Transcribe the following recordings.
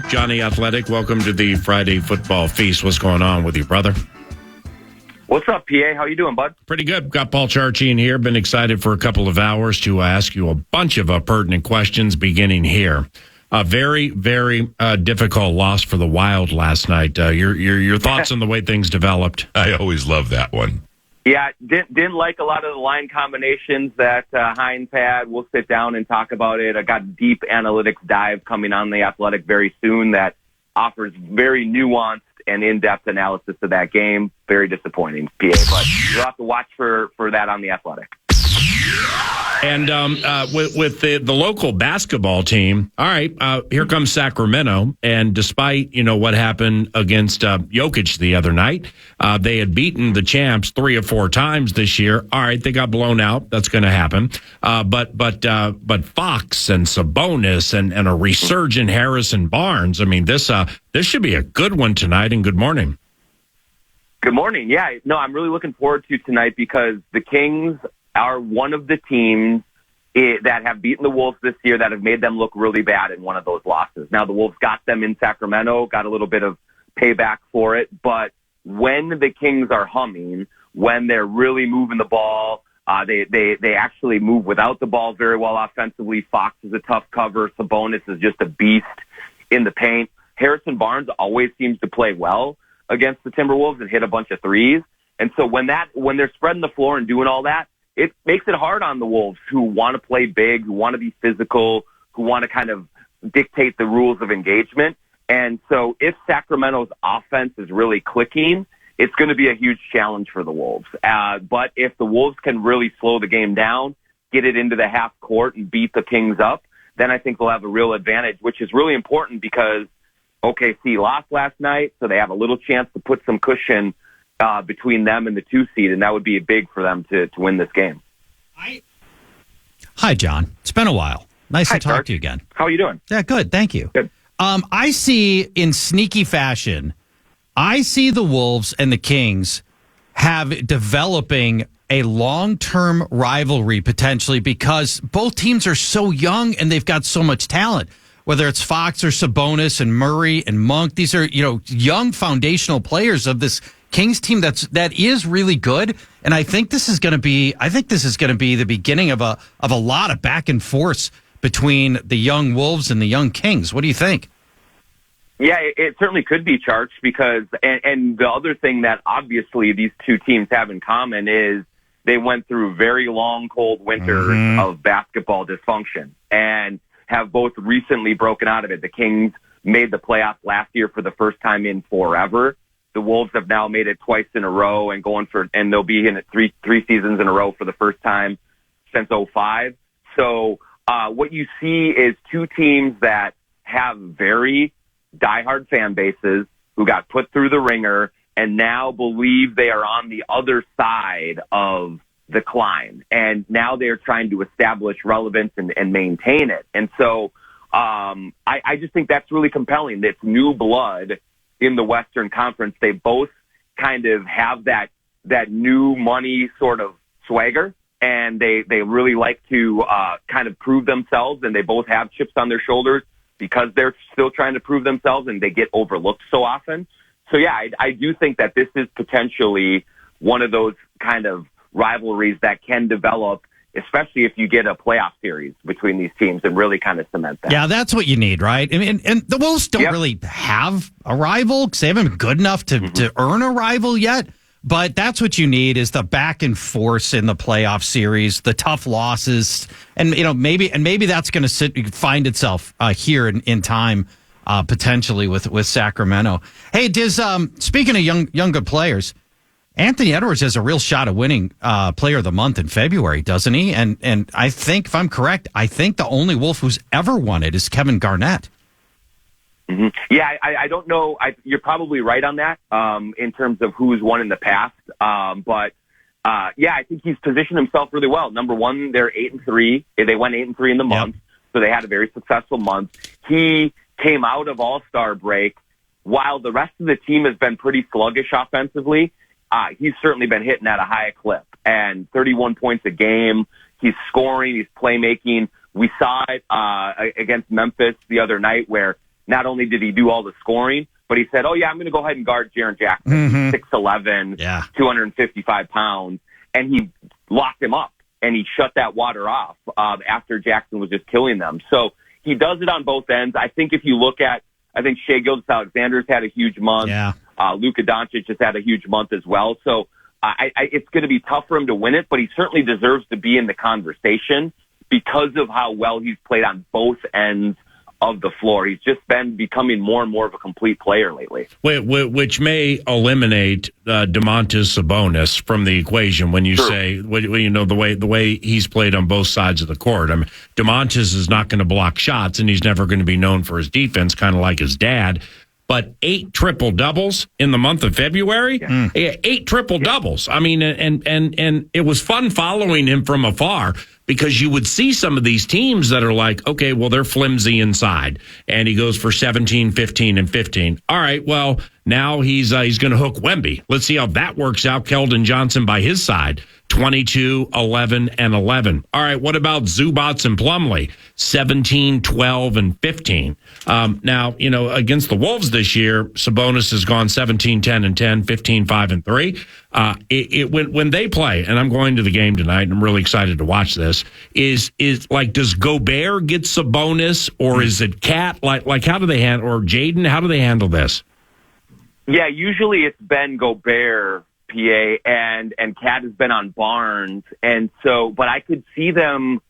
Johnny Athletic, welcome to the Friday Football Feast. What's going on with you, brother? What's up, PA? How you doing, bud? Pretty good. Got Paul Charch in here. Been excited for a couple of hours to ask you a bunch of pertinent questions beginning here. A very, very difficult loss for the Wild last night. Your thoughts on the way things developed? I always love that one. Yeah, didn't like a lot of the line combinations that Hines had. We'll sit down and talk about it. I got a deep analytics dive coming on the Athletic very soon that offers very nuanced and in-depth analysis of that game. Very disappointing, PA, but you'll have to watch for that on the Athletic. And with the local basketball team, all right, here comes Sacramento. And despite, what happened against Jokic the other night, they had beaten the champs 3 or 4 times this year. All right, they got blown out. That's going to happen. But Fox and Sabonis and a resurgent Harrison Barnes. I mean, this should be a good one tonight. And good morning. Good morning. Yeah, no, I'm really looking forward to tonight because the Kings are one of the teams that have beaten the Wolves this year that have made them look really bad in one of those losses. Now, the Wolves got them in Sacramento, got a little bit of payback for it, but when the Kings are humming, when they're really moving the ball, they actually move without the ball very well offensively. Fox is a tough cover. Sabonis is just a beast in the paint. Harrison Barnes always seems to play well against the Timberwolves and hit a bunch of threes. And so when they're spreading the floor and doing all that, it makes it hard on the Wolves who want to play big, who want to be physical, who want to kind of dictate the rules of engagement. And so if Sacramento's offense is really clicking, it's going to be a huge challenge for the Wolves. But if the Wolves can really slow the game down, get it into the half court and beat the Kings up, then I think they'll have a real advantage, which is really important because OKC lost last night, so they have a little chance to put some cushion between them and the 2 seed, and that would be big for them to win this game. Hi, John. It's been a while. Nice to talk Charch. to you again. How are you doing? Yeah, good. Thank you. Good. I see in sneaky fashion, I see the Wolves and the Kings developing a long-term rivalry potentially because both teams are so young and they've got so much talent. Whether it's Fox or Sabonis and Murray and Monk, these are young foundational players of this Kings team that is really good, and I think this is going to be the beginning of a lot of back and forth between the young Wolves and the young Kings. What do you think? Yeah, it certainly could be, Charch, because and the other thing that obviously these two teams have in common is they went through very long, cold winters of basketball dysfunction and have both recently broken out of it. The Kings made the playoffs last year for the first time in forever. The Wolves have now made it twice in a row and they'll be in it three seasons in a row for the first time since 2005. So what you see is two teams that have very diehard fan bases who got put through the ringer and now believe they are on the other side of the climb. And now they're trying to establish relevance and maintain it. And so I just think that's really compelling. It's new blood in the Western Conference. They both kind of have that new money sort of swagger, and they really like to kind of prove themselves, and they both have chips on their shoulders because they're still trying to prove themselves, and they get overlooked so often. So, yeah, I do think that this is potentially one of those kind of rivalries that can develop, especially if you get a playoff series between these teams and really kind of cement that. Yeah, that's what you need, right? I mean, and the Wolves don't really have a rival because they haven't been good enough to earn a rival yet. But that's what you need is the back and forth in the playoff series, the tough losses, and maybe that's going to find itself here in time potentially with Sacramento. Hey, speaking of young good players, Anthony Edwards has a real shot at winning Player of the Month in February, doesn't he? And I think, if I'm correct, the only Wolf who's ever won it is Kevin Garnett. Mm-hmm. Yeah, I don't know. You're probably right on that in terms of who's won in the past. But I think he's positioned himself really well. Number one, they're 8-3. They went 8-3 in the month, so they had a very successful month. He came out of All-Star break while the rest of the team has been pretty sluggish offensively. He's certainly been hitting at a high clip, and 31 points a game. He's scoring. He's playmaking. We saw it against Memphis the other night where not only did he do all the scoring, but he said, "Oh yeah, I'm going to go ahead and guard Jaren Jackson, 6'11", 255 pounds," and he locked him up and he shut that water off after Jackson was just killing them. So he does it on both ends. I think if you look at, I think Shai Gilgeous-Alexander's had a huge month. Yeah. Luka Doncic just had a huge month as well. So it's going to be tough for him to win it, but he certainly deserves to be in the conversation because of how well he's played on both ends of the floor. He's just been becoming more and more of a complete player lately. Which may eliminate Domantas Sabonis from the equation when you say, you know, the way he's played on both sides of the court. I mean, Domantas is not going to block shots, and he's never going to be known for his defense, kind of like his dad. But 8 triple-doubles in the month of February, 8 triple-doubles. I mean, and it was fun following him from afar because you would see some of these teams that are like, okay, well, they're flimsy inside. And he goes for 17, 15, and 15. All right, well, now he's going to hook Wemby. Let's see how that works out. Keldon Johnson by his side, 22, 11, and 11. All right, what about Zubats and Plumlee? 17, 12, and 15. Now, you know, against the Wolves this year, Sabonis has gone 17, 10, and 10, 15, 5, and 3. When they play, and I'm going to the game tonight, and I'm really excited to watch this, is like, does Gobert get Sabonis, or is it Cat? Like how do they handle, or Jaden, how do they handle this? Yeah, usually it's been Gobert, PA, and Cat has been on Barnes, and so, but I could see them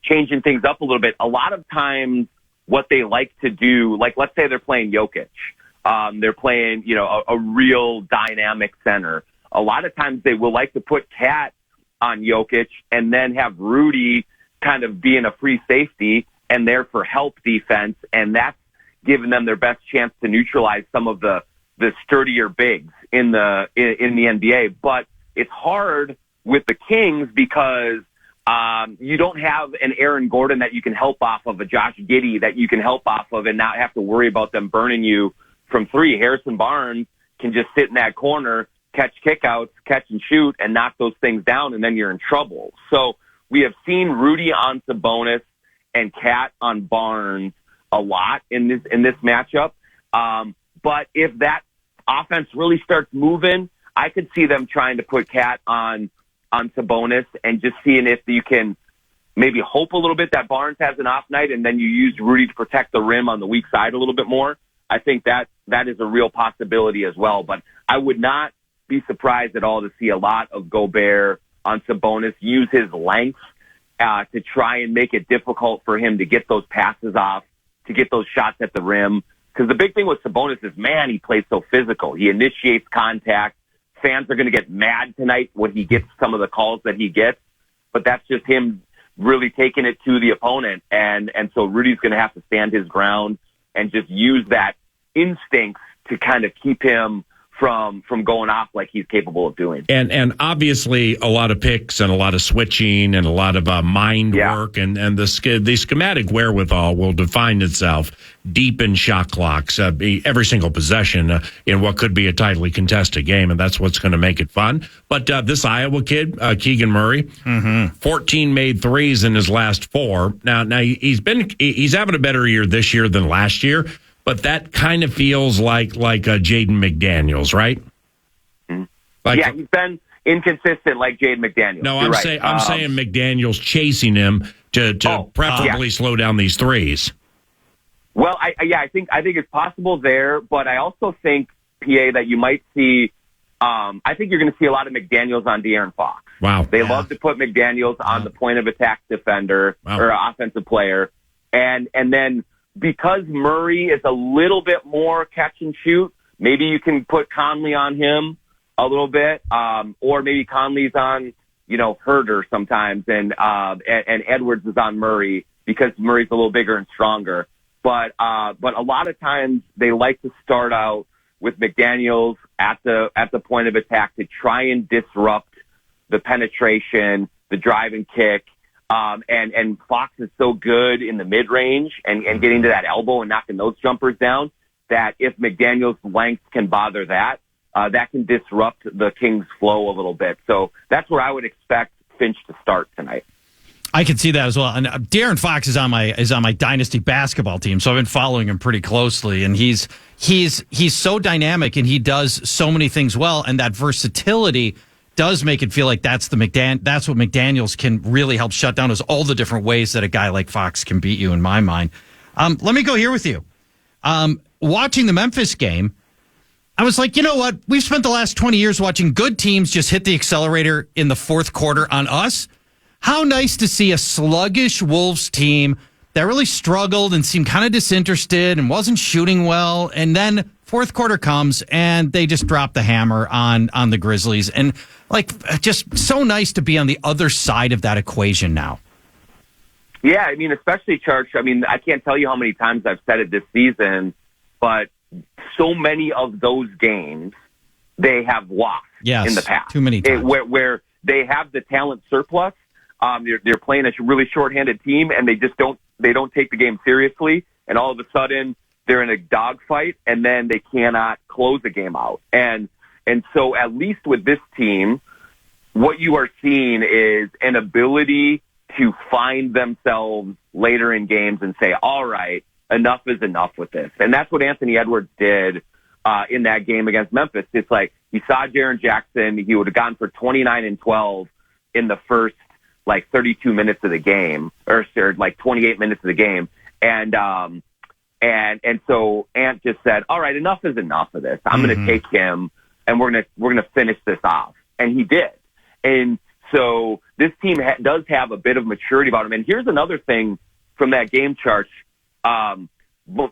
changing things up a little bit. A lot of times what they like to do, like let's say they're playing Jokic, they're playing, you know, a real dynamic center. A lot of times they will like to put Cat on Jokic and then have Rudy kind of being a free safety and there for help defense, and that's giving them their best chance to neutralize some of the sturdier bigs in the NBA. But it's hard with the Kings because you don't have an Aaron Gordon that you can help off of, a Josh Giddey that you can help off of and not have to worry about them burning you from three. Harrison Barnes can just sit in that corner, catch kickouts, catch and shoot, and knock those things down, and then you're in trouble. So we have seen Rudy on Sabonis and Cat on Barnes a lot in this matchup. But if that offense really starts moving, I could see them trying to put Cat on Sabonis and just seeing if you can maybe hope a little bit that Barnes has an off night and then you use Rudy to protect the rim on the weak side a little bit more. I think that is a real possibility as well. But I would not be surprised at all to see a lot of Gobert on Sabonis use his length to try and make it difficult for him to get those passes off, to get those shots at the rim. Because the big thing with Sabonis is, man, he plays so physical. He initiates contact. Fans are going to get mad tonight when he gets some of the calls that he gets, but that's just him really taking it to the opponent. And so Rudy's going to have to stand his ground and just use that instinct to kind of keep him from going off like he's capable of doing. And obviously a lot of picks and a lot of switching and a lot of mind work and the schematic wherewithal will define itself deep in shot clocks, every single possession in what could be a tightly contested game, and that's what's going to make it fun. But this Iowa kid, Keegan Murray, 14 made threes in his last 4. Now he's having a better year this year than last year. But that kind of feels like Jaden McDaniels, right? Yeah, he's been inconsistent like Jaden McDaniels. No, I'm saying McDaniels chasing him to preferably slow down these threes. Well, I think it's possible there, but I also think, PA, that you might see. I think you're going to see a lot of McDaniels on De'Aaron Fox. Wow, they love to put McDaniels on the point of attack defender or offensive player, and then. Because Murray is a little bit more catch and shoot, maybe you can put Conley on him a little bit, or maybe Conley's on, Herder sometimes, and Edwards is on Murray because Murray's a little bigger and stronger. But a lot of times they like to start out with McDaniels at the point of attack to try and disrupt the penetration, the drive and kick. And Fox is so good in the mid-range and getting to that elbow and knocking those jumpers down that if McDaniel's length can bother that can disrupt the Kings' flow a little bit. So that's where I would expect Finch to start tonight. I can see that as well. And De'Aaron Fox is on my dynasty basketball team, so I've been following him pretty closely. And he's so dynamic, and he does so many things well. And that versatility does make it feel like that's what McDaniels can really help shut down, is all the different ways that a guy like Fox can beat you. In my mind, let me go here with you. Watching the Memphis game, I was like, you know what? We've spent the last 20 years watching good teams just hit the accelerator in the fourth quarter on us. How nice to see a sluggish Wolves team that really struggled and seemed kind of disinterested and wasn't shooting well. And then fourth quarter comes and they just drop the hammer on the Grizzlies. And just so nice to be on the other side of that equation now. Yeah, I mean, especially Charch. I mean, I can't tell you how many times I've said it this season, but so many of those games they have lost in the past. Too many times. Where they have the talent surplus. They're playing a really shorthanded team, and they don't take the game seriously. And all of a sudden, they're in a dogfight, and then they cannot close the game out. And so, at least with this team, what you are seeing is an ability to find themselves later in games and say, "All right, enough is enough with this." And that's what Anthony Edwards did in that game against Memphis. It's like he saw Jaren Jackson; he would have gone for 29 and 12 in the first 32 minutes of the game, or 28 minutes of the game. And so Ant just said, all right, enough is enough of this. I'm going to take him and we're going to finish this off. And he did. And so this team does have a bit of maturity about him. And here's another thing from that game, Charch.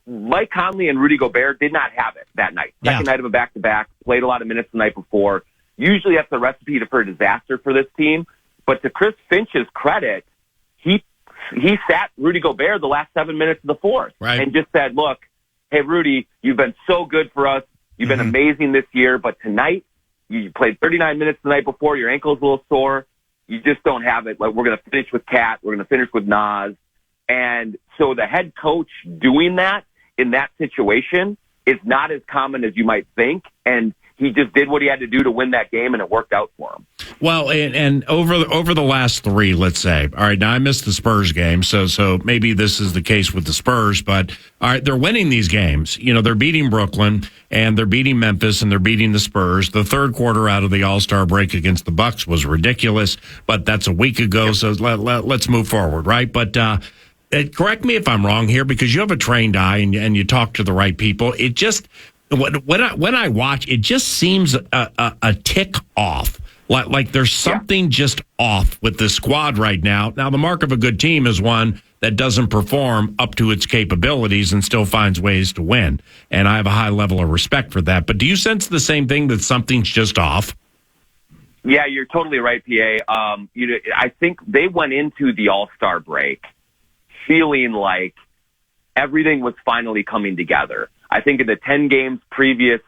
Mike Conley and Rudy Gobert did not have it that night. Second night of a back-to-back, played a lot of minutes the night before. Usually that's a recipe for disaster for this team. But to Chris Finch's credit, he sat Rudy Gobert the last 7 minutes of the fourth and just said, look, hey, Rudy, you've been so good for us. You've been amazing this year. But tonight, you played 39 minutes the night before. Your ankle's a little sore. You just don't have it. We're going to finish with Kat. We're going to finish with Nas. And so the head coach doing that in that situation is not as common as you might think. And he just did what he had to do to win that game, and it worked out for him. Well, and over the last three, let's say, all right, now I missed the Spurs game, so maybe this is the case with the Spurs, but all right, they're winning these games. They're beating Brooklyn, and they're beating Memphis, and they're beating the Spurs. The third quarter out of the All-Star break against the Bucks was ridiculous, but that's a week ago, so let's move forward, right? But correct me if I'm wrong here, because you have a trained eye and you talk to the right people. It just... When I watch, it just seems a tick off. Like there's something just off with the squad right now. Now, the mark of a good team is one that doesn't perform up to its capabilities and still finds ways to win. And I have a high level of respect for that. But do you sense the same thing, that something's just off? Yeah, you're totally right, PA. I think they went into the All-Star break feeling like everything was finally coming together. I think in the 10 games previous,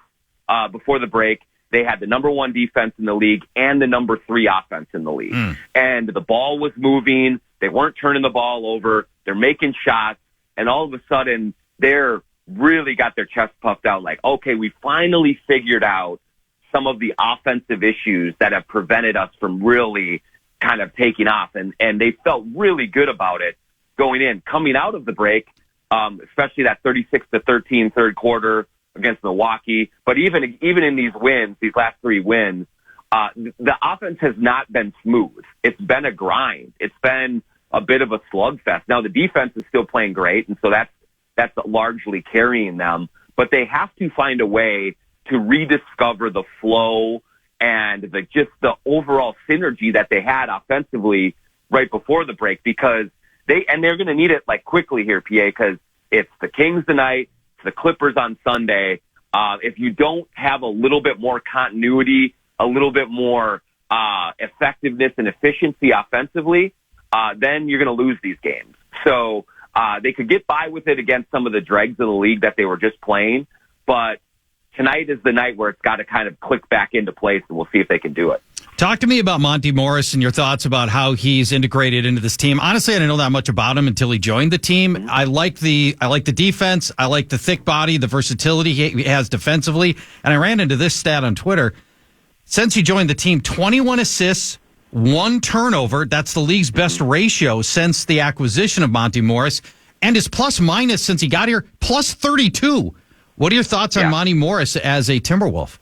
before the break, they had the number one defense in the league and the number 3 offense in the league. And the ball was moving. They weren't turning the ball over. They're making shots. And all of a sudden, they're really got their chest puffed out like, okay, we finally figured out some of the offensive issues that have prevented us from really kind of taking off. And they felt really good about it going in. Coming out of the break, especially that 36-13 third quarter against Milwaukee. But even in these wins, these last 3 wins, the offense has not been smooth. It's been a grind. It's been a bit of a slugfest. Now the defense is still playing great, and so that's largely carrying them. But they have to find a way to rediscover the flow and the overall synergy that they had offensively right before the break, because they're going to need it quickly here, PA, because it's the Kings tonight, it's the Clippers on Sunday. If you don't have a little bit more continuity, a little bit more effectiveness and efficiency offensively, then you're going to lose these games. So they could get by with it against some of the dregs of the league that they were just playing, but tonight is the night where it's got to kind of click back into place, and we'll see if they can do it. Talk to me about Monty Morris and your thoughts about how he's integrated into this team. Honestly, I didn't know that much about him until he joined the team. I like the defense. I like the thick body, the versatility he has defensively. And I ran into this stat on Twitter. Since he joined the team, 21 assists, 1 turnover. That's the league's best ratio since the acquisition of Monty Morris. And his plus-minus since he got here, plus 32. What are your thoughts on Monty Morris as a Timberwolf?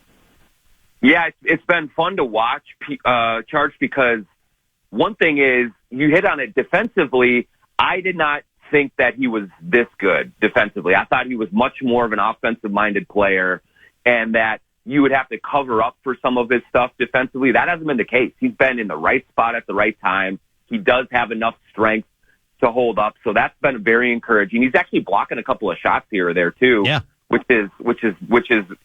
Yeah, it's been fun to watch, Charch, because one thing is, you hit on it defensively. I did not think that he was this good defensively. I thought he was much more of an offensive-minded player, and that you would have to cover up for some of his stuff defensively. That hasn't been the case. He's been in the right spot at the right time. He does have enough strength to hold up, so that's been very encouraging. He's actually blocking a couple of shots here or there too, which is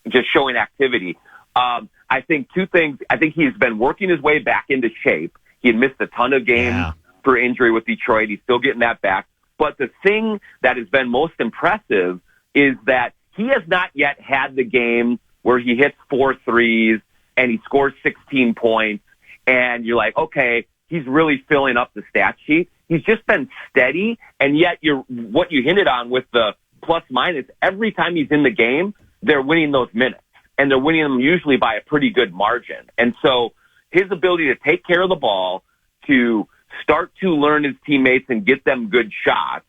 just showing activity. I think 2 things. I think he's been working his way back into shape. He had missed a ton of games for injury with Detroit. He's still getting that back. But the thing that has been most impressive is that he has not yet had the game where he hits 4 threes and he scores 16 points, and you're like, okay, he's really filling up the stat sheet. He's just been steady, and yet what you hinted on with the plus-minus, every time he's in the game, they're winning those minutes, and they're winning them usually by a pretty good margin. And so his ability to take care of the ball, to start to learn his teammates and get them good shots,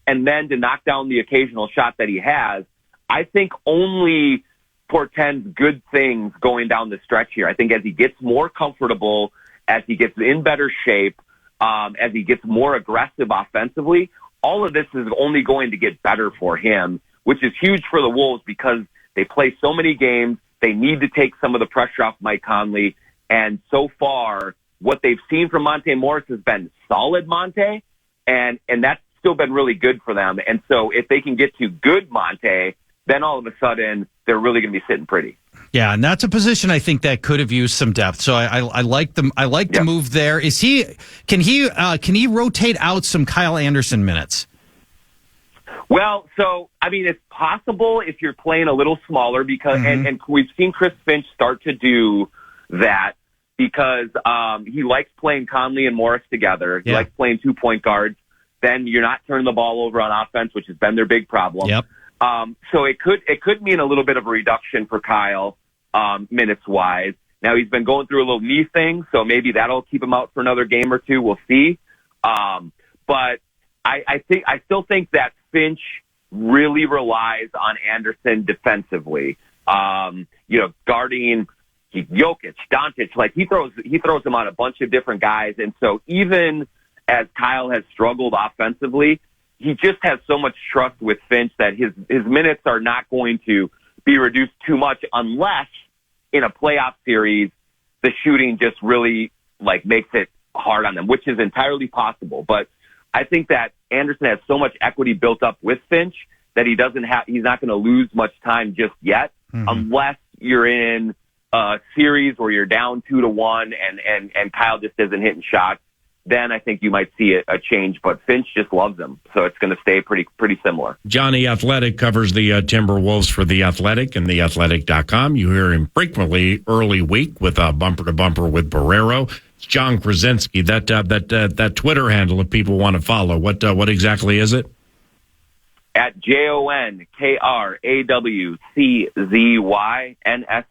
and then to knock down the occasional shot that he has, I think only portends good things going down the stretch here. I think as he gets more comfortable, as he gets in better shape, as he gets more aggressive offensively, all of this is only going to get better for him, which is huge for the Wolves because they play so many games. They need to take some of the pressure off Mike Conley. And so far, what they've seen from Monte Morris has been solid Monte, and that's still been really good for them. And so if they can get to good Monte, then all of a sudden they're really going to be sitting pretty. Yeah, and that's a position I think that could have used some depth. So I like them. I like the move there. Can he rotate out some Kyle Anderson minutes? Well, so I mean, it's possible if you're playing a little smaller because, and we've seen Chris Finch start to do that because he likes playing Conley and Morris together. He likes playing 2 point guards. Then you're not turning the ball over on offense, which has been their big problem. Yep. So it could mean a little bit of a reduction for Kyle, minutes wise. Now he's been going through a little knee thing, so maybe that'll keep him out for another game or two. We'll see. But I still think that Finch really relies on Anderson defensively. Guarding Jokic, Doncic, like he throws him on a bunch of different guys. And so even as Kyle has struggled offensively, he just has so much trust with Finch that his minutes are not going to be reduced too much unless in a playoff series, the shooting just really makes it hard on them, which is entirely possible. But I think that Anderson has so much equity built up with Finch that he's not going to lose much time just yet, unless you're in a series where you're down 2-1 and Kyle just isn't hitting shots. Then I think you might see a change, but Finch just loves him, so it's going to stay pretty similar. Johnny Athletic covers the Timberwolves for The Athletic and TheAthletic.com. You hear him frequently early week with Bumper to Bumper with Barrero. It's John Krasinski. That Twitter handle, if people want to follow, what exactly is it? At JONKRAWCZYNSKI.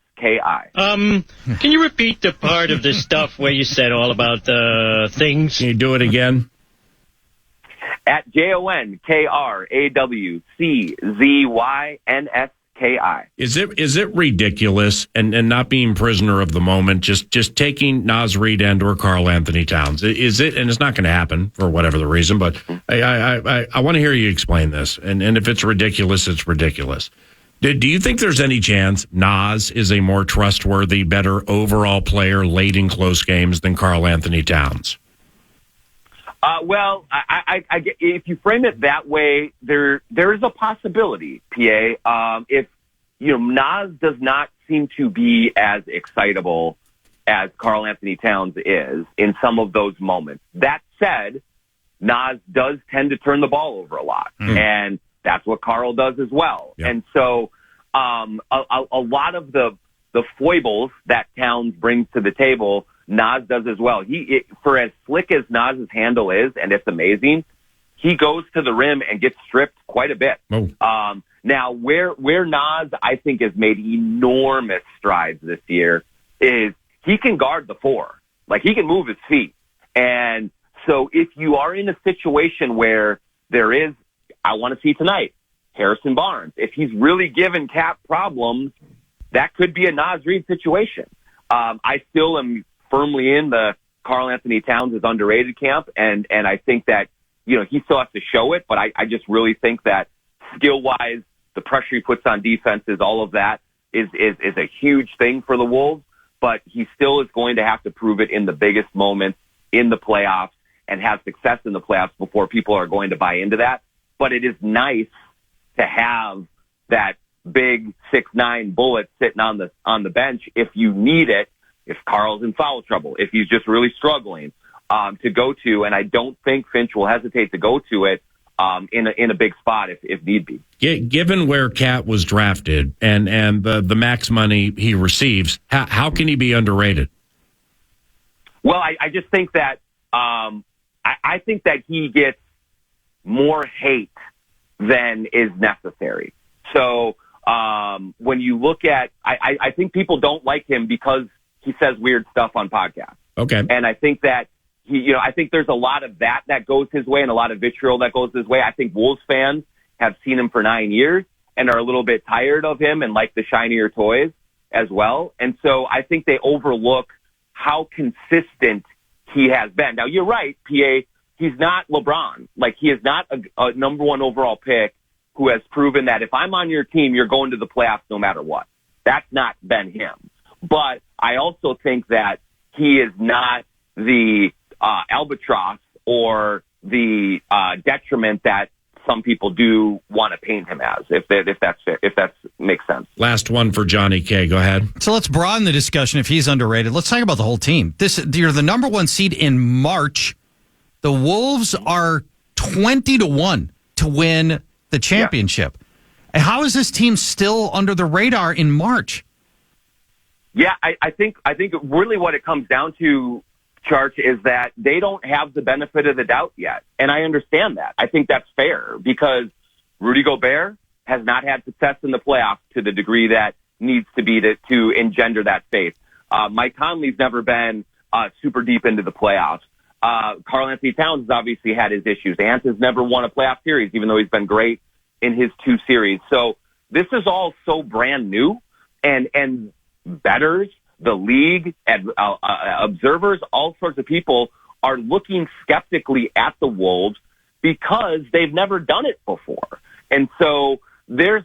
Can you repeat the part of the stuff where you said all about the things? Can you do it again? At JONKRAWCZYNSKI. Is it ridiculous and not being prisoner of the moment, just taking Naz Reid and or Karl Anthony Towns? Is it, and it's not going to happen for whatever the reason, but I want to hear you explain this. And if it's ridiculous, it's ridiculous. Do you think there's any chance Naz is a more trustworthy, better overall player late in close games than Karl Anthony Towns? Well, I if you frame it that way, there is a possibility, PA. If Naz does not seem to be as excitable as Karl Anthony Towns is in some of those moments. That said, Naz does tend to turn the ball over a lot, and that's what Karl does as well. Yep. And so a lot of the foibles that Towns brings to the table, Naz does as well. For as slick as Naz's handle is, and it's amazing, he goes to the rim and gets stripped quite a bit. Oh. Now, where Naz, I think, has made enormous strides this year is he can guard the four. Like, he can move his feet. And so if you are in a situation where there is, I want to see tonight, Harrison Barnes, if he's really given Cap problems, that could be a Naz Reid situation. I still am firmly in the Karl Anthony Towns is underrated camp, and I think that, he still has to show it, but I just really think that skill-wise, the pressure he puts on defenses, all of that is a huge thing for the Wolves, but he still is going to have to prove it in the biggest moments in the playoffs and have success in the playoffs before people are going to buy into that. But it is nice to have that big 6'9" bullet sitting on the bench if you need it, if Carl's in foul trouble, if he's just really struggling to go to. And I don't think Finch will hesitate to go to it in a big spot if need be. Given where Cat was drafted and the max money he receives, how can he be underrated? Well, I just think that I think that he gets more hate than is necessary. So when you look at, I think people don't like him because he says weird stuff on podcasts. Okay. And I think that I think there's a lot of that goes his way and a lot of vitriol that goes his way. I think Wolves fans have seen him for 9 years and are a little bit tired of him and like the shinier toys as well. And so I think they overlook how consistent he has been. Now, you're right, PA, he's not LeBron. Like, he is not a number one overall pick who has proven that if I'm on your team, you're going to the playoffs no matter what. That's not been him. But I also think that he is not the albatross or the detriment that some people do want to paint him as, if that makes sense. Last one for Jonny K. Go ahead. So let's broaden the discussion. If he's underrated, let's talk about the whole team. You're the number one seed in March. The Wolves are 20-1 to win the championship. Yeah. How is this team still under the radar in March? Yeah, I think really what it comes down to, Charch, is that they don't have the benefit of the doubt yet. And I understand that. I think that's fair because Rudy Gobert has not had success in the playoffs to the degree that needs to be to engender that faith. Mike Conley's never been super deep into the playoffs. Karl Anthony Towns has obviously had his issues. Ant has never won a playoff series, even though he's been great in his 2 series. So this is all so brand new, and bettors, the league, and observers, all sorts of people are looking skeptically at the Wolves because they've never done it before. And so they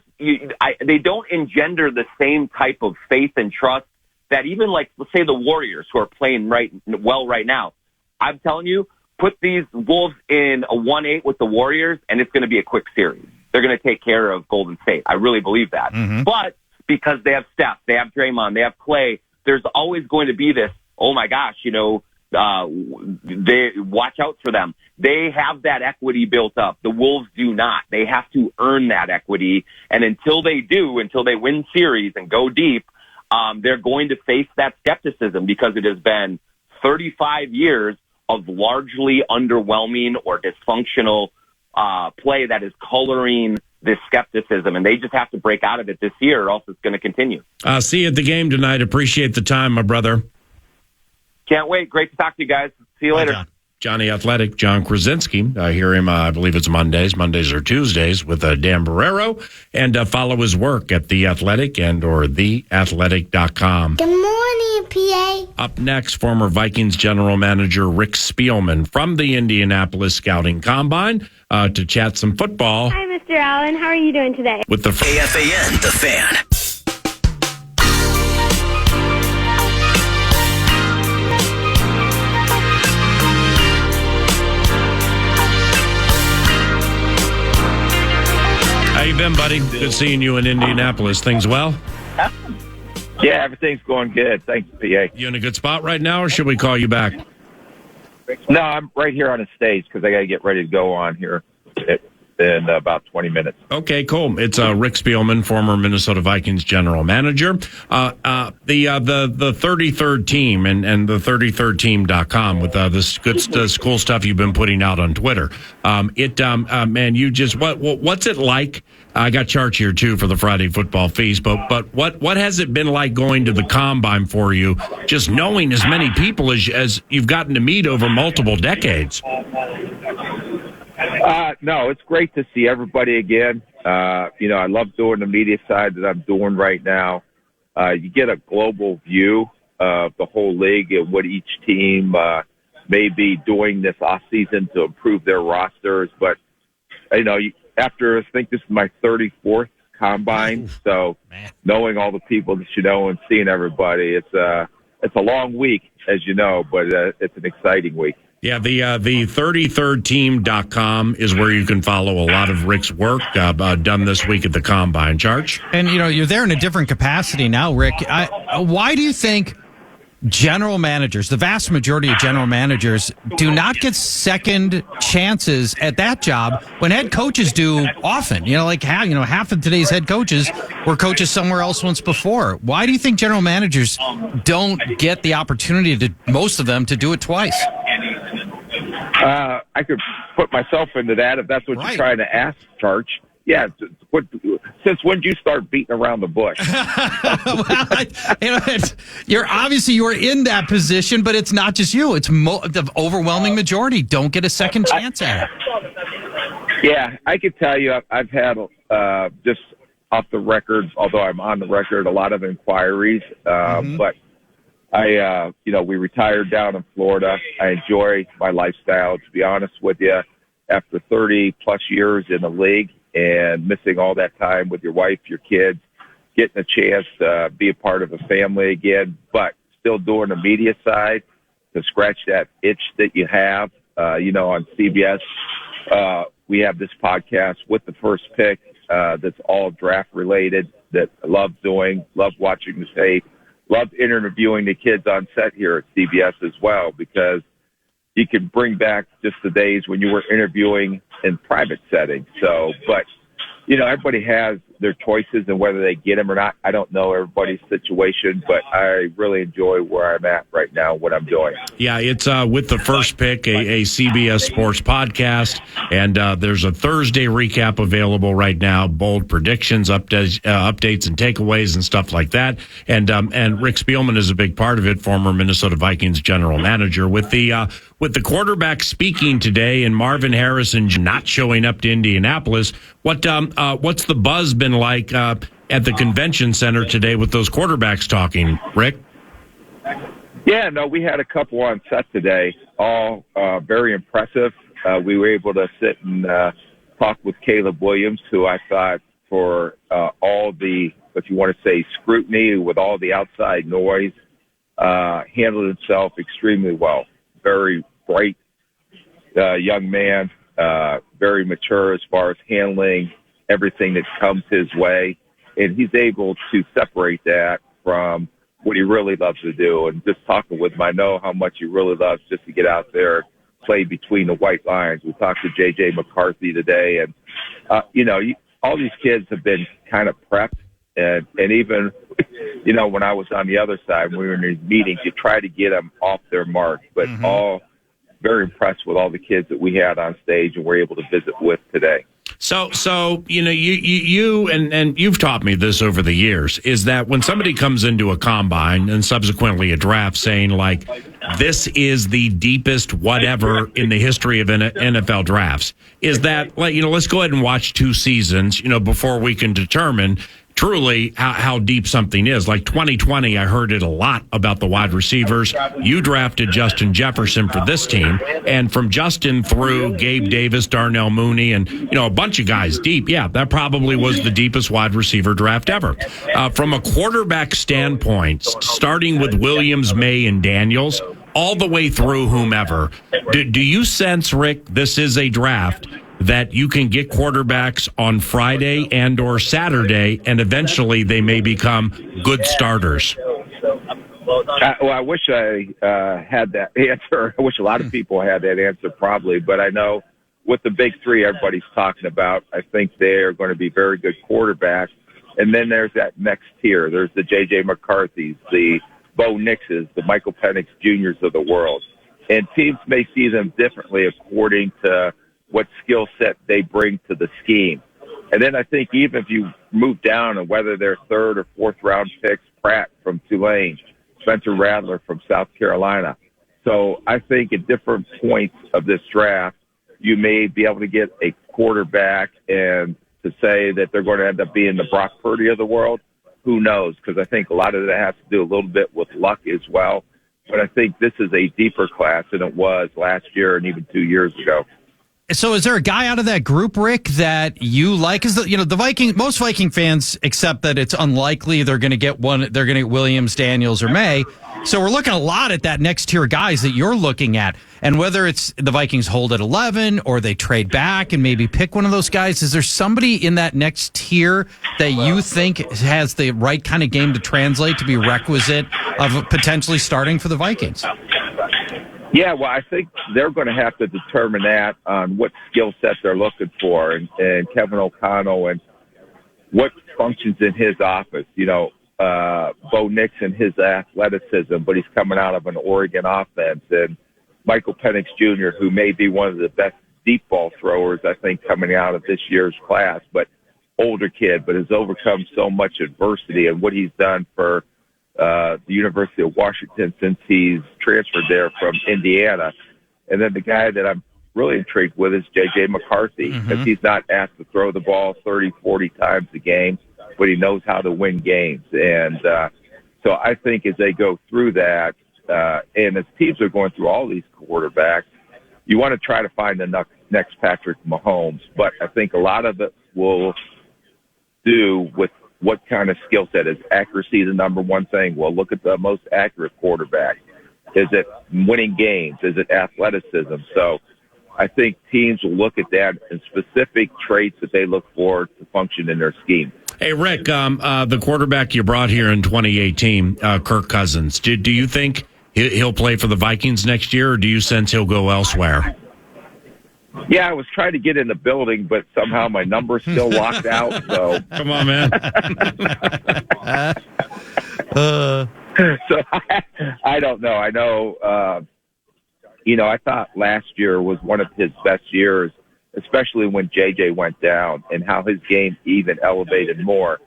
don't engender the same type of faith and trust that even, like, let's say the Warriors, who are playing right now. I'm telling you, put these Wolves in a 1-8 with the Warriors, and it's going to be a quick series. They're going to take care of Golden State. I really believe that. Mm-hmm. But because they have Steph, they have Draymond, they have Clay, there's always going to be this, oh my gosh, they watch out for them. They have that equity built up. The Wolves do not. They have to earn that equity. And until they win series and go deep, they're going to face that skepticism because it has been 35 years of largely underwhelming or dysfunctional play that is coloring this skepticism, and they just have to break out of it this year, or else it's going to continue. See you at the game tonight. Appreciate the time, my brother. Can't wait. Great to talk to you guys. See you later. John. Johnny Athletic, John Krasinski. I hear him, I believe it's Mondays or Tuesdays with Dan Barrero, and follow his work at The Athletic or theathletic.com. Good morning, PA. Up next, former Vikings general manager Rick Spielman from the Indianapolis Scouting Combine to chat some football. Hi, Mr. Allen. How are you doing today? With the KFAN, The Fan. How you been, buddy? Good seeing you in Indianapolis. Things well? Yeah, everything's going good. Thanks, PA. You in a good spot right now, or should we call you back? No, I'm right here on the stage because I got to get ready to go on here in about 20 minutes. Okay, cool. It's Rick Spielman, former Minnesota Vikings general manager. The 33rd team and the 33rdteam.com with this good cool stuff you've been putting out on Twitter. Man, you just what's it like I got Charch here too for the Friday Football Feast. But what has it been like going to the Combine for you? Just knowing as many people as you've gotten to meet over multiple decades. No, it's great to see everybody again. I love doing the media side that I'm doing right now. You get a global view of the whole league and what each team may be doing this off season to improve their rosters. But after I think this is my 34th Combine, so knowing all the people that you know and seeing everybody, it's a long week, as you know, but it's an exciting week. Yeah, the 33rdteam.com is where you can follow a lot of Rick's work done this week at the Combine. Charch? And, you're there in a different capacity now, Rick. Why do you think general managers, the vast majority of general managers, do not get second chances at that job when head coaches do often? Half of today's head coaches were coaches somewhere else once before. Why do you think general managers don't get the opportunity most of them, to do it twice? I could put myself into that if that's what you're trying to ask, Charch. Yeah, since when did you start beating around the bush? You're in that position, but it's not just you. It's the overwhelming majority don't get a second chance at it. Yeah, I could tell you I've had just off the record, although I'm on the record, a lot of inquiries. But we retired down in Florida. I enjoy my lifestyle, to be honest with you. After 30 plus years in the league and missing all that time with your wife, your kids, getting a chance to be a part of a family again, but still doing the media side to scratch that itch that you have, on CBS. We have this podcast with the first pick that's all draft related that I love doing, love watching the tape. Love interviewing the kids on set here at CBS as well, because you can bring back just the days when you were interviewing in private settings. So, but, everybody has their choices and whether they get them or not. I don't know everybody's situation, but I really enjoy where I'm at right now, what I'm doing. Yeah, it's with the first pick, a CBS Sports podcast, and there's a Thursday recap available right now, bold predictions, updates and takeaways and stuff like that. And Rick Spielman is a big part of it, former Minnesota Vikings general manager. With the quarterback speaking today and Marvin Harrison not showing up to Indianapolis, what's the buzz been like at the convention center today with those quarterbacks talking, Rick? Yeah, no, we had a couple on set today, all very impressive. We were able to sit and talk with Caleb Williams, who I thought for all the, if you want to say, scrutiny with all the outside noise, handled himself extremely well. Very bright young man, very mature as far as handling everything that comes his way. And he's able to separate that from what he really loves to do. And just talking with him, I know how much he really loves just to get out there, play between the white lines. We talked to J.J. McCarthy today, and, all these kids have been kind of prepped. And even, when I was on the other side, when we were in these meetings, you try to get them off their mark. But all very impressed with all the kids that we had on stage and were able to visit with today. So you and you've taught me this over the years, is that when somebody comes into a combine and subsequently a draft saying, like, this is the deepest whatever in the history of NFL drafts, is that, like, let's go ahead and watch 2 seasons, before we can determine truly how deep something is. Like 2020, I heard it a lot about the wide receivers. You drafted Justin Jefferson for this team, and from Justin through Gabe Davis, Darnell Mooney, and a bunch of guys deep. Yeah, that probably was the deepest wide receiver draft ever. From a quarterback standpoint, starting with Williams, May, and Daniels, all the way through whomever, do you sense, Rick, this is a draft that you can get quarterbacks on Friday and or Saturday, and eventually they may become good starters? I wish I had that answer. I wish a lot of people had that answer probably, but I know with the big 3 everybody's talking about, I think they are going to be very good quarterbacks. And then there's that next tier. There's the J.J. McCarthys, the Bo Nixes, the Michael Penix Juniors of the world. And teams may see them differently according to what skill set they bring to the scheme. And then I think even if you move down and whether they're third or fourth round picks, Pratt from Tulane, Spencer Rattler from South Carolina. So I think at different points of this draft, you may be able to get a quarterback, and to say that they're going to end up being the Brock Purdy of the world, who knows? Because I think a lot of that has to do a little bit with luck as well. But I think this is a deeper class than it was last year and even 2 years ago. So is there a guy out of that group, Rick, that you like? Because most Viking fans accept that it's unlikely they're going to get one. They're going to get Williams, Daniels, or May. So we're looking a lot at that next tier guys that you're looking at, and whether it's the Vikings hold at 11 or they trade back and maybe pick one of those guys. Is there somebody in that next tier that you think has the right kind of game to translate to be requisite of potentially starting for the Vikings? Yeah, well, I think they're going to have to determine that on what skill set they're looking for, and Kevin O'Connell and what functions in his office. Bo Nix and his athleticism, but he's coming out of an Oregon offense, and Michael Penix Jr., who may be one of the best deep ball throwers, I think, coming out of this year's class, but older kid, but has overcome so much adversity, and what he's done for the University of Washington since he's transferred there from Indiana. And then the guy that I'm really intrigued with is J.J. McCarthy, because he's not asked to throw the ball 30, 40 times a game, but he knows how to win games. And so I think as they go through that, and as teams are going through all these quarterbacks, you want to try to find the next Patrick Mahomes. But I think a lot of it will do with what kind of skill set. Is accuracy the number one thing? Well, look at the most accurate quarterback. Is it winning games? Is it athleticism? So I think teams will look at that and specific traits that they look for to function in their scheme. Hey, Rick, the quarterback you brought here in 2018, Kirk Cousins, do you think he'll play for the Vikings next year, or do you sense he'll go elsewhere? Yeah, I was trying to get in the building, but somehow my number's still locked out. So come on, man. So I don't know. I know, I thought last year was one of his best years, especially when JJ went down and how his game even elevated more.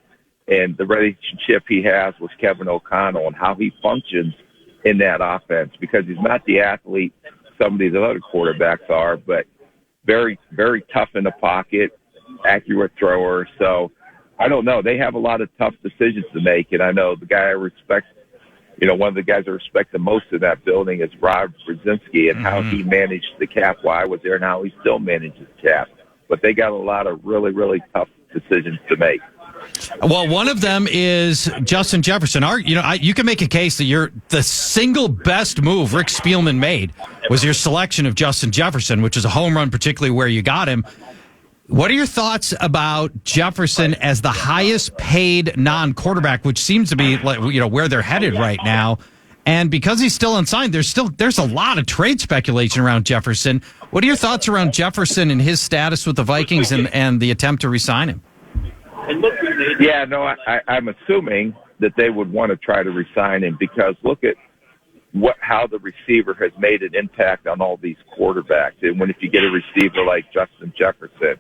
And the relationship he has with Kevin O'Connell and how he functions in that offense, because he's not the athlete some of these other quarterbacks are, but very, very tough in the pocket, accurate thrower. So I don't know. They have a lot of tough decisions to make. And I know the guy I respect, one of the guys I respect the most in that building is Rob Brzezinski, and how he managed the cap while I was there and how he still manages the cap. But they got a lot of really, really tough decisions to make. Well, one of them is Justin Jefferson. You can make a case that the single best move Rick Spielman made was your selection of Justin Jefferson, which is a home run, particularly where you got him. What are your thoughts about Jefferson as the highest paid non-quarterback, which seems to be where they're headed right now? And because he's still unsigned, there's a lot of trade speculation around Jefferson. What are your thoughts around Jefferson and his status with the Vikings and the attempt to re-sign him? Yeah, no, I'm assuming that they would want to try to re-sign him, because look at how the receiver has made an impact on all these quarterbacks. And if you get a receiver like Justin Jefferson,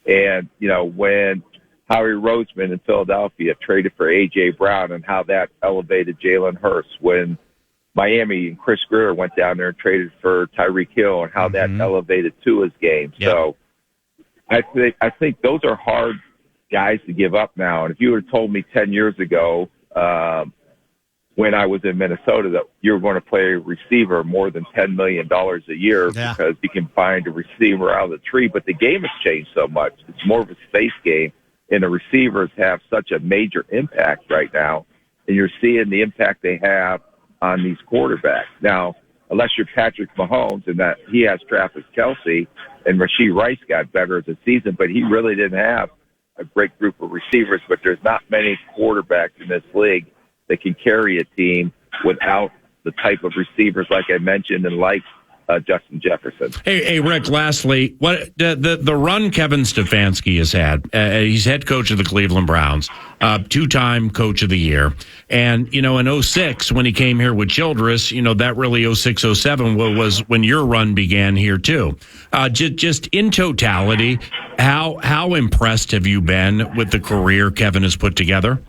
and when Howie Roseman in Philadelphia traded for A.J. Brown and how that elevated Jalen Hurts, when Miami and Chris Greer went down there and traded for Tyreek Hill and how that elevated Tua's game. Yep. So I think those are hard guys to give up now. And if you had told me 10 years ago, when I was in Minnesota, that you were going to play a receiver more than $10 million a year because you can find a receiver out of the tree, but the game has changed so much. It's more of a space game, and the receivers have such a major impact right now, and you're seeing the impact they have on these quarterbacks. Now, unless you're Patrick Mahomes and that he has Travis Kelce, and Rashee Rice got better as a season, but he really didn't have a great group of receivers. But there's not many quarterbacks in this league that can carry a team without the type of receivers like I mentioned, and like Justin Jefferson. Hey, Rick. Lastly, what the run Kevin Stefanski has had? He's head coach of the Cleveland Browns, 2-time coach of the year, and in 06 when he came here with Childress, that really 06, 07 was when your run began here too. Just in totality, how impressed have you been with the career Kevin has put together?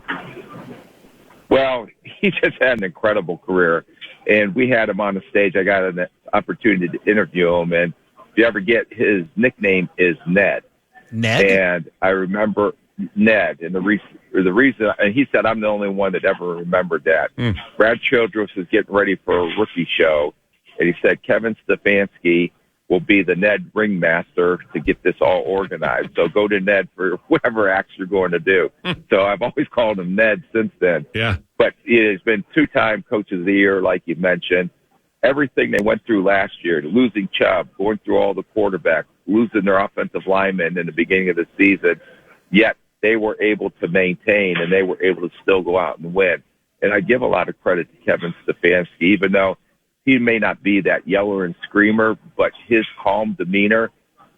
Well, he just had an incredible career, and we had him on the stage. I got an opportunity to interview him, and if you ever get, his nickname is Ned. Ned? And I remember Ned, and the reason, and he said I'm the only one that ever remembered that. Brad Childress was getting ready for a rookie show, and he said Kevin Stefanski will be the Ned ringmaster to get this all organized. So go to Ned for whatever acts you're going to do. So I've always called him Ned since then. Yeah. But he has been 2-time coach of the year, like you mentioned. Everything they went through last year, losing Chubb, going through all the quarterbacks, losing their offensive linemen in the beginning of the season, yet they were able to maintain and they were able to still go out and win. And I give a lot of credit to Kevin Stefanski, even though he may not be that yeller and screamer, but his calm demeanor,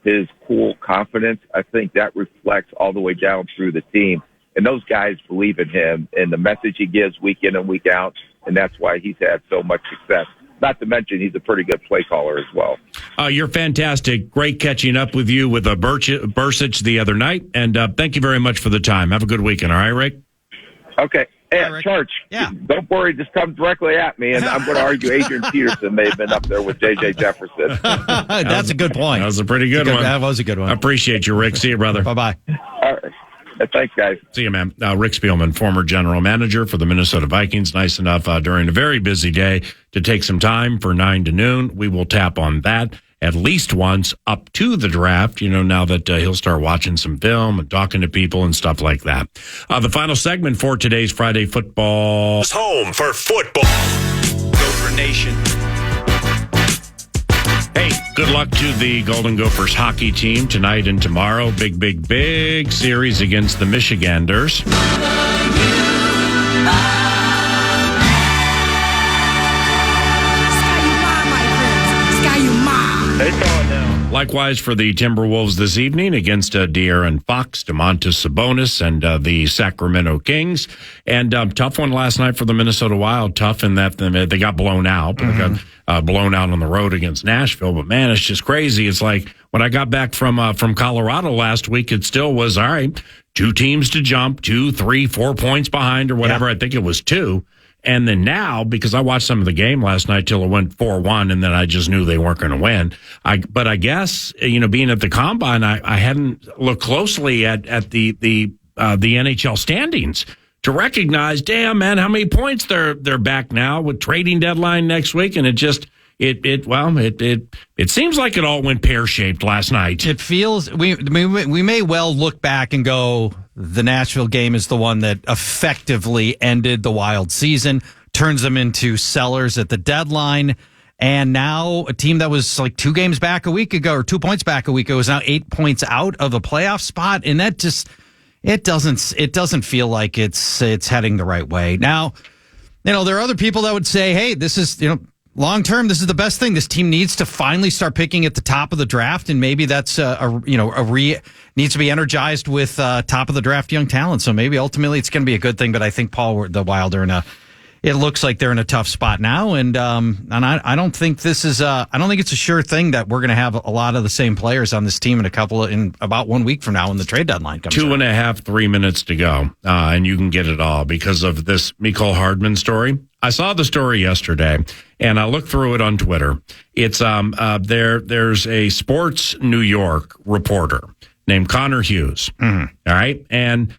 his cool confidence, I think that reflects all the way down through the team. And those guys believe in him and the message he gives week in and week out, and that's why he's had so much success. Not to mention he's a pretty good play caller as well. You're fantastic. Great catching up with you with Bursich the other night, and thank you very much for the time. Have a good weekend, all right, Rick? Okay. Hey, Charch, don't worry. Just come directly at me, and I'm going to argue Adrian Peterson may have been up there with J.J. Jefferson. That's a good point. That was a pretty good one. That was a good one. I appreciate you, Rick. See you, brother. Bye-bye. All right. Thanks, guys. See you, man. Rick Spielman, former general manager for the Minnesota Vikings. Nice enough during a very busy day to take some time for 9 to noon. We will tap on that at least once up to the draft, now that he'll start watching some film and talking to people and stuff like that. The final segment for today's Friday football. It's home for football. Gopher Nation. Hey, good luck to the Golden Gophers hockey team tonight and tomorrow. Big series against the Michiganders. Likewise for the Timberwolves this evening against De'Aaron Fox, Domantas Sabonis, and the Sacramento Kings. And tough one last night for the Minnesota Wild. Tough in that they got blown out. They got blown out on the road against Nashville. But, man, it's just crazy. It's like when I got back from Colorado last week, it still was, all right, 2 teams to jump, 2, 3, 4 points behind or whatever. Yeah. I think it was 2. And then now, because I watched some of the game last night till it went 4-1, and then I just knew they weren't going to win. But I guess, being at the Combine, I hadn't looked closely at the NHL standings to recognize, damn, man, how many points they're back now with trading deadline next week. And it seems like it all went pear-shaped last night. It feels, we may well look back and go, the Nashville game is the one that effectively ended the Wild season, turns them into sellers at the deadline. And now a team that was like 2 games back a week ago, or 2 points back a week ago, is now 8 points out of a playoff spot. And that just, it doesn't feel like it's heading the right way. Now, there are other people that would say, hey, this is, long term, this is the best thing. This team needs to finally start picking at the top of the draft, and maybe that's needs to be energized with top of the draft young talent. So maybe ultimately it's going to be a good thing. But I think the Wild are it looks like they're in a tough spot now, and I don't think this is I don't think it's a sure thing that we're going to have a lot of the same players on this team in about 1 week from now when the trade deadline comes. 2.5, 3 minutes to go, and you can get it all because of this Mecole Hardman story. I saw the story yesterday, and I looked through it on Twitter. It's there's a Sports New York reporter named Connor Hughes. Mm-hmm. All right, and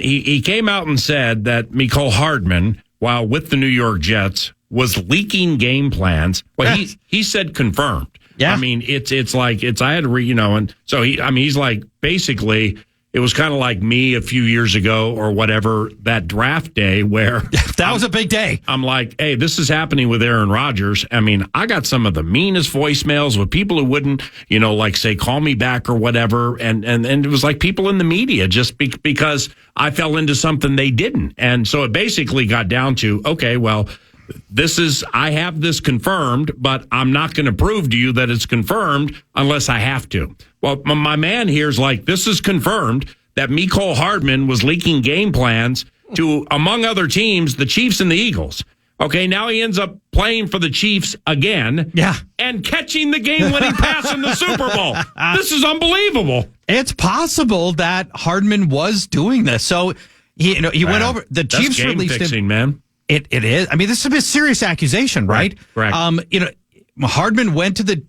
he came out and said that Mecole Hardman, while with the New York Jets, was leaking game plans. Well, he said confirmed. Yeah, I mean it's like I had to read, and so he's like basically. It was kind of like me a few years ago or whatever, that draft day where... that was a big day. I'm like, hey, this is happening with Aaron Rodgers. I mean, I got some of the meanest voicemails with people who wouldn't, like say, call me back or whatever. And it was like people in the media just because I fell into something they didn't. And so it basically got down to, okay, well, I have this confirmed, but I'm not going to prove to you that it's confirmed unless I have to. Well, my man here is like, this is confirmed that Mecole Hardman was leaking game plans to, among other teams, the Chiefs and the Eagles. Okay, now he ends up playing for the Chiefs again. Yeah. And catching the game-winning pass in the Super Bowl. This is unbelievable. It's possible that Hardman was doing this. So he went over. The Chiefs game released fixing, him. Man. It is. I mean, this is a serious accusation, right? Right. Hardman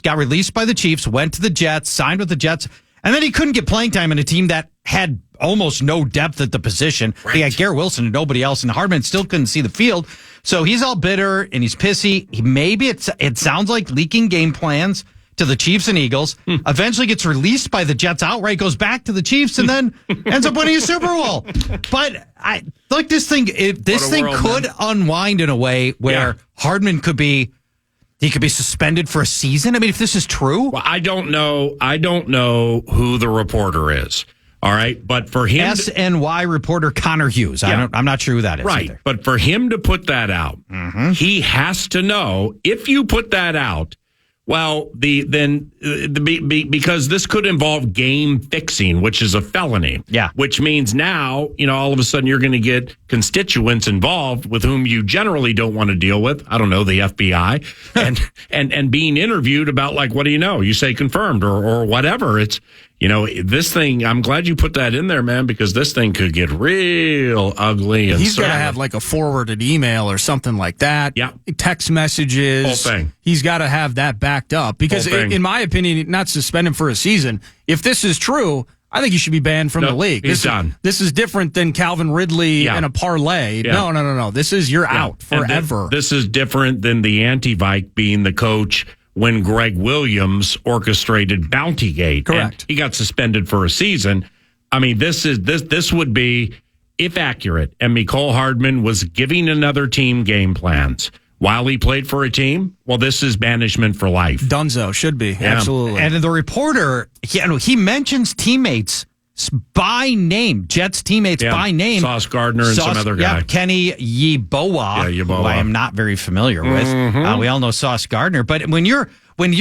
got released by the Chiefs, went to the Jets, signed with the Jets, and then he couldn't get playing time in a team that had almost no depth at the position. Right. They had Garrett Wilson and nobody else, and Hardman still couldn't see the field. So he's all bitter and he's pissy. It sounds like leaking game plans to the Chiefs and Eagles. Eventually gets released by the Jets outright, goes back to the Chiefs, and then ends up winning a Super Bowl. But this thing could unwind in a way where Hardman could be suspended for a season. I mean, if this is true, well, I don't know who the reporter is. All right, but for him, SNY reporter Connor Hughes. Yeah. I'm not sure who that is. Right, either. But for him to put that out, he has to know if you put that out. Well, because this could involve game fixing, which is a felony. Yeah. Which means now, all of a sudden you're going to get constituents involved with whom you generally don't want to deal with. I don't know, the FBI and being interviewed about like, what do you know? You say confirmed or whatever. It's, this thing, I'm glad you put that in there, man, because this thing could get real ugly. And he's got to have like a forwarded email or something like that. Yeah. Text messages. Whole thing. He's got to have that backed up because, in my opinion, not suspend him for a season. If this is true, I think he should be banned from the league. He's done. This is different than Calvin Ridley and a parlay. Yeah. No. This is you're out forever. This is different than the anti-Vike being the coach when Greg Williams orchestrated Bountygate. Correct. And he got suspended for a season. I mean, this would be, if accurate, and Mecole Hardman was giving another team game plans while he played for a team. Well, this is banishment for life. Dunzo should be. Yeah. Absolutely. And the reporter, he mentions teammates by name, Jets teammates by name. Sauce Gardner and some other guy. Yeah, Kenny Yeboah, who I am not very familiar with. We all know Sauce Gardner. But when you're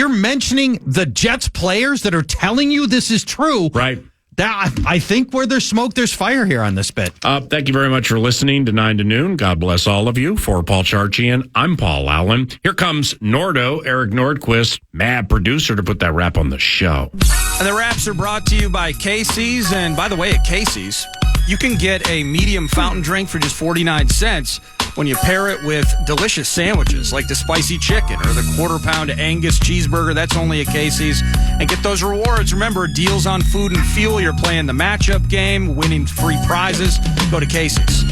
mentioning the Jets players that are telling you this is true, right? I think where there's smoke, there's fire here on this bit. Thank you very much for listening to 9 to Noon. God bless all of you. For Paul Charchian, I'm Paul Allen. Here comes Nordo, Eric Nordquist, mad producer, to put that wrap on the show. And the wraps are brought to you by Casey's. And by the way, at Casey's, you can get a medium fountain drink for just 49 cents when you pair it with delicious sandwiches like the spicy chicken or the quarter-pound Angus cheeseburger. That's only at Casey's. And get those rewards. Remember, deals on food and fuel. You're playing the matchup game, winning free prizes. Go to Casey's.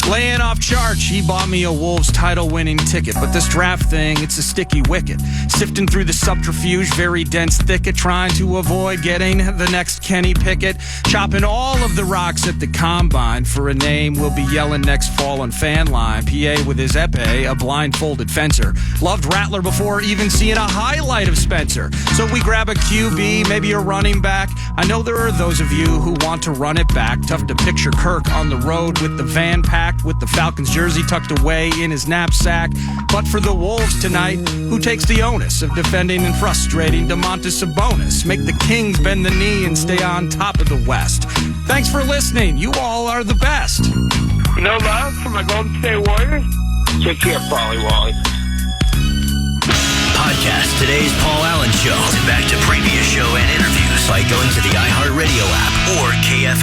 Laying off Charch, he bought me a Wolves title-winning ticket. But this draft thing, it's a sticky wicket. Sifting through the subterfuge, very dense thicket, trying to avoid getting the next Kenny Pickett. Chopping all of the rocks at the combine for a name we'll be yelling next fall on fan line. PA with his epee, a blindfolded fencer. Loved Rattler before even seeing a highlight of Spencer. So we grab a QB, maybe a running back. I know there are those of you who want to run it back. Tough to picture Kirk on the road with the van packed, with the Falcons jersey tucked away in his knapsack. But for the Wolves tonight, who takes the onus of defending and frustrating DeMontis Sabonis? Make the Kings bend the knee and stay on top of the West. Thanks for listening. You all are the best. No love for my Golden State Warriors? Take care, Polly Wally. Podcast today's Paul Allen Show. Listen back to previous show and interviews by going to the iHeartRadio app or KFAN.